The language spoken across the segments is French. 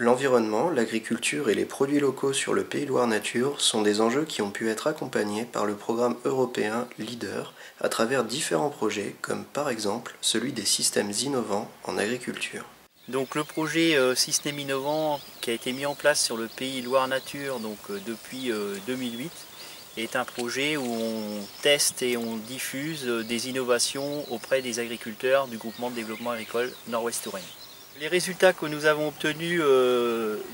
L'environnement, l'agriculture et les produits locaux sur le Pays Loire Nature sont des enjeux qui ont pu être accompagnés par le programme européen LEADER à travers différents projets comme par exemple celui des systèmes innovants en agriculture. Donc le projet Système innovant qui a été mis en place sur le Pays Loire Nature depuis 2008 est un projet où on teste et on diffuse des innovations auprès des agriculteurs du groupement de développement agricole Nord-Ouest Touraine. Les résultats que nous avons obtenus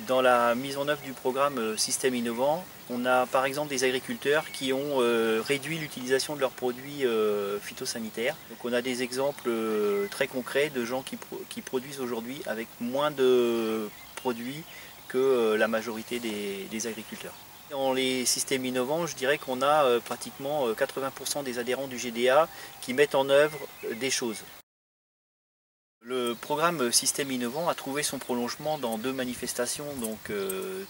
dans la mise en œuvre du programme Système innovant, on a par exemple des agriculteurs qui ont réduit l'utilisation de leurs produits phytosanitaires. Donc on a des exemples très concrets de gens qui produisent aujourd'hui avec moins de produits que la majorité des agriculteurs. Dans les systèmes innovants, je dirais qu'on a pratiquement 80% des adhérents du GDA qui mettent en œuvre des choses. Le programme Système innovant a trouvé son prolongement dans deux manifestations,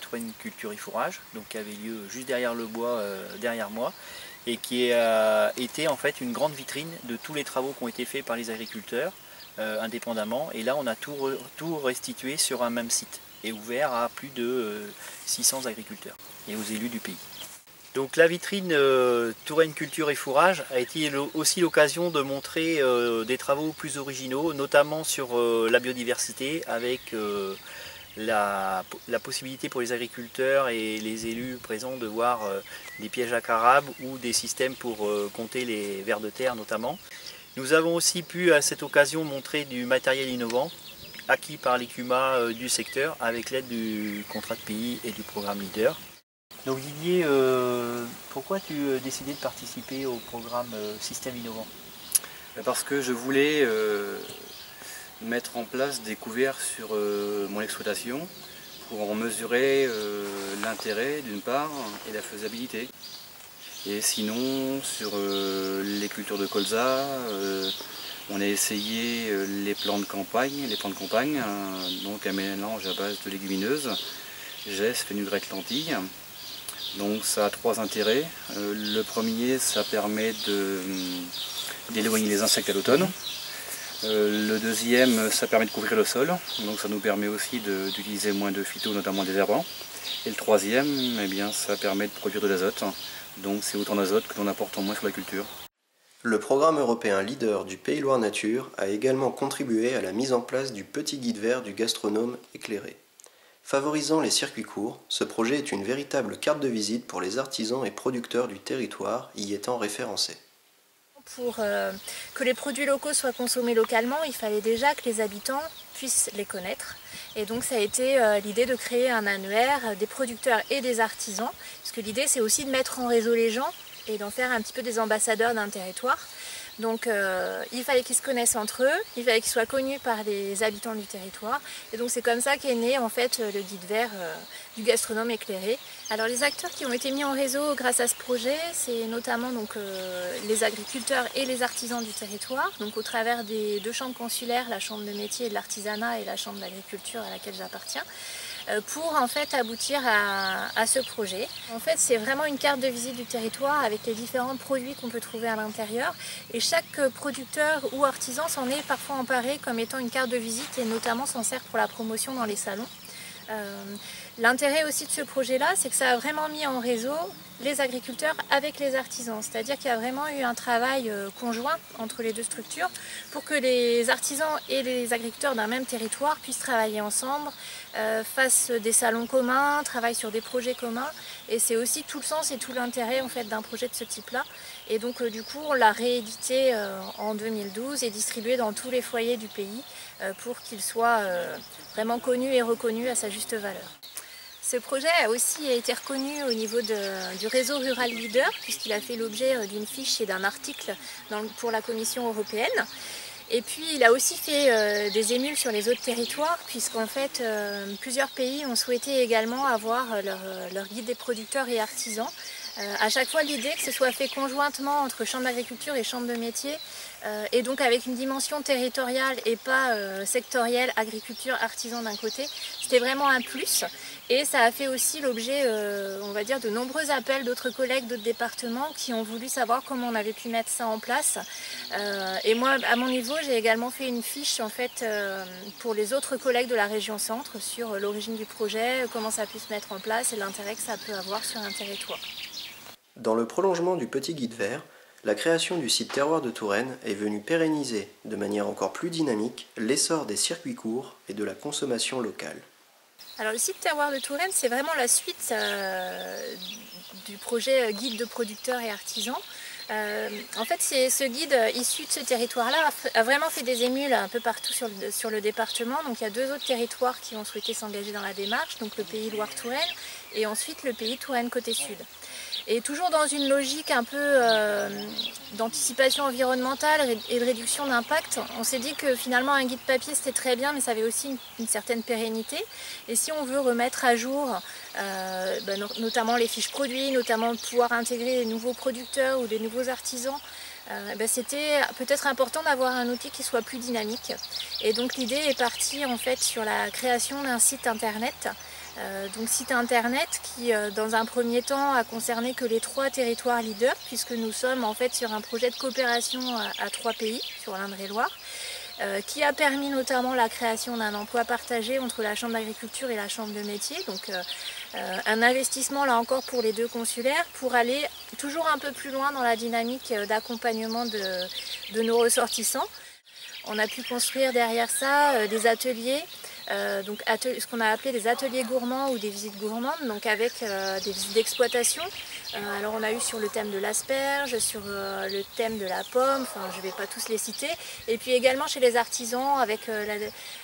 Touraine Culture et Fourrage, qui avait lieu juste derrière le bois, derrière moi, et qui a été en fait une grande vitrine de tous les travaux qui ont été faits par les agriculteurs indépendamment. Et là, on a tout restitué sur un même site et ouvert à plus de 600 agriculteurs et aux élus du pays. Donc la vitrine Touraine Culture et Fourrage a été aussi l'occasion de montrer des travaux plus originaux, notamment sur la biodiversité, avec la possibilité pour les agriculteurs et les élus présents de voir des pièges à carabes ou des systèmes pour compter les vers de terre notamment. Nous avons aussi pu à cette occasion montrer du matériel innovant acquis par les CUMA du secteur avec l'aide du contrat de pays et du programme LEADER. Donc Didier, pourquoi tu as décidé de participer au programme Système innovant? Parce que je voulais mettre en place des couverts sur mon exploitation pour en mesurer l'intérêt d'une part et la faisabilité. Et sinon sur les cultures de colza, on a essayé les plants de campagne, donc un mélange à base de légumineuses, gestes, fenugrec, lentilles. Donc ça a trois intérêts. Le premier, ça permet d'éloigner les insectes à l'automne. Le deuxième, ça permet de couvrir le sol. Donc ça nous permet aussi d'utiliser moins de phyto, notamment des herbants. Et le troisième, eh bien, ça permet de produire de l'azote. Donc c'est autant d'azote que l'on apporte en moins sur la culture. Le programme européen LEADER du Pays Loire Nature a également contribué à la mise en place du petit guide vert du gastronome éclairé. Favorisant les circuits courts, ce projet est une véritable carte de visite pour les artisans et producteurs du territoire y étant référencés. Pour que les produits locaux soient consommés localement, il fallait déjà que les habitants puissent les connaître. Et donc ça a été l'idée de créer un annuaire des producteurs et des artisans, parce que l'idée c'est aussi de mettre en réseau les gens et d'en faire un petit peu des ambassadeurs d'un territoire. Donc il fallait qu'ils se connaissent entre eux, il fallait qu'ils soient connus par les habitants du territoire. Et donc c'est comme ça qu'est né en fait le guide vert du gastronome éclairé. Alors les acteurs qui ont été mis en réseau grâce à ce projet, c'est notamment les agriculteurs et les artisans du territoire, donc au travers des deux chambres consulaires, la chambre de métier et de l'artisanat et la chambre d'agriculture à laquelle j'appartiens, pour en fait aboutir à ce projet. En fait, c'est vraiment une carte de visite du territoire avec les différents produits qu'on peut trouver à l'intérieur, et chaque producteur ou artisan s'en est parfois emparé comme étant une carte de visite et notamment s'en sert pour la promotion dans les salons. L'intérêt aussi de ce projet-là, c'est que ça a vraiment mis en réseau les agriculteurs avec les artisans, c'est-à-dire qu'il y a vraiment eu un travail conjoint entre les deux structures pour que les artisans et les agriculteurs d'un même territoire puissent travailler ensemble, fassent des salons communs, travaillent sur des projets communs, et c'est aussi tout le sens et tout l'intérêt en fait d'un projet de ce type-là. Et donc du coup on l'a réédité en 2012 et distribué dans tous les foyers du pays pour qu'il soit vraiment connu et reconnu à sa juste valeur. Ce projet a aussi été reconnu au niveau du réseau rural LEADER, puisqu'il a fait l'objet d'une fiche et d'un article pour la Commission européenne. Et puis il a aussi fait des émules sur les autres territoires, puisqu'en fait plusieurs pays ont souhaité également avoir leur guide des producteurs et artisans À chaque fois, l'idée que ce soit fait conjointement entre chambre d'agriculture et chambre de métier, et donc avec une dimension territoriale et pas sectorielle, agriculture, artisan d'un côté, c'était vraiment un plus. Et ça a fait aussi l'objet, on va dire, de nombreux appels d'autres collègues, d'autres départements qui ont voulu savoir comment on avait pu mettre ça en place. Et moi, à mon niveau, j'ai également fait une fiche en fait pour les autres collègues de la région Centre sur l'origine du projet, comment ça a pu se mettre en place et l'intérêt que ça peut avoir sur un territoire. Dans le prolongement du Petit Guide Vert, la création du site Terroir de Touraine est venue pérenniser, de manière encore plus dynamique, l'essor des circuits courts et de la consommation locale. Alors le site Terroir de Touraine, c'est vraiment la suite du projet guide de producteurs et artisans. En fait, ce guide issu de ce territoire-là a vraiment fait des émules un peu partout sur le département. Donc il y a 2 autres territoires qui ont souhaité s'engager dans la démarche, donc le pays Loire-Touraine et ensuite le pays Touraine côté sud. Et toujours dans une logique un peu d'anticipation environnementale et de réduction d'impact, on s'est dit que finalement un guide papier c'était très bien, mais ça avait aussi une certaine pérennité. Et si on veut remettre à jour notamment les fiches produits, notamment pouvoir intégrer des nouveaux producteurs ou des nouveaux artisans, c'était peut-être important d'avoir un outil qui soit plus dynamique. Et donc l'idée est partie en fait sur la création d'un site internet. Donc site internet qui dans un premier temps a concerné que les 3 territoires leaders, puisque nous sommes en fait sur un projet de coopération à 3 pays sur l'Indre-et-Loire, qui a permis notamment la création d'un emploi partagé entre la chambre d'agriculture et la chambre de métier. Donc un investissement là encore pour les 2 consulaires pour aller toujours un peu plus loin dans la dynamique d'accompagnement de nos ressortissants. On a pu construire derrière ça des ateliers, ce qu'on a appelé des ateliers gourmands ou des visites gourmandes, donc avec des visites d'exploitation. Alors on a eu sur le thème de l'asperge, sur le thème de la pomme, enfin je ne vais pas tous les citer, et puis également chez les artisans avec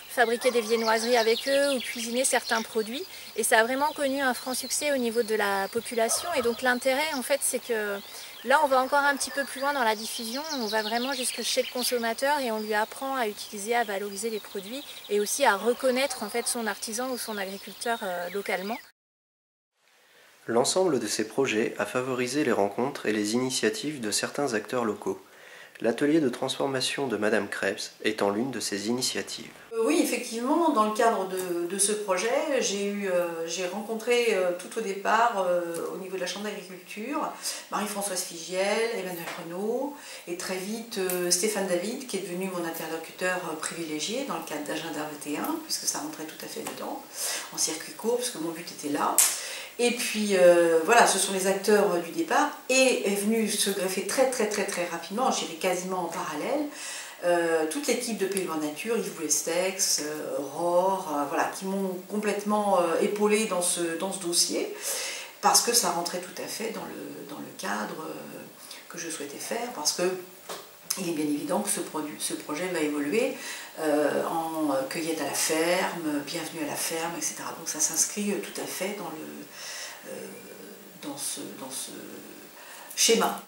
fabriquer des viennoiseries avec eux ou cuisiner certains produits. Et ça a vraiment connu un franc succès au niveau de la population. Et donc l'intérêt en fait c'est que là on va encore un petit peu plus loin dans la diffusion, on va vraiment jusque chez le consommateur et on lui apprend à utiliser, à valoriser les produits et aussi à reconnaître en fait son artisan ou son agriculteur localement. L'ensemble de ces projets a favorisé les rencontres et les initiatives de certains acteurs locaux. L'atelier de transformation de Madame Krebs étant l'une de ces initiatives. Oui, effectivement, dans le cadre de ce projet, j'ai rencontré tout au départ, au niveau de la Chambre d'agriculture, Marie-Françoise Figiel, Emmanuel Renaud, et très vite Stéphane David, qui est devenu mon interlocuteur privilégié dans le cadre d'Agenda 21, puisque ça rentrait tout à fait dedans, en circuit court, puisque mon but était là. Et puis voilà, ce sont les acteurs du départ, et est venu se greffer très rapidement, je dirais quasiment en parallèle, toute l'équipe de Pays Loire Nature, Yves Boulestex, Rohr, voilà, qui m'ont complètement épaulé dans ce dossier, parce que ça rentrait tout à fait dans le cadre que je souhaitais faire, parce que il est bien évident que ce projet va évoluer en cueillette à la ferme, bienvenue à la ferme, etc. Donc ça s'inscrit tout à fait dans ce schéma.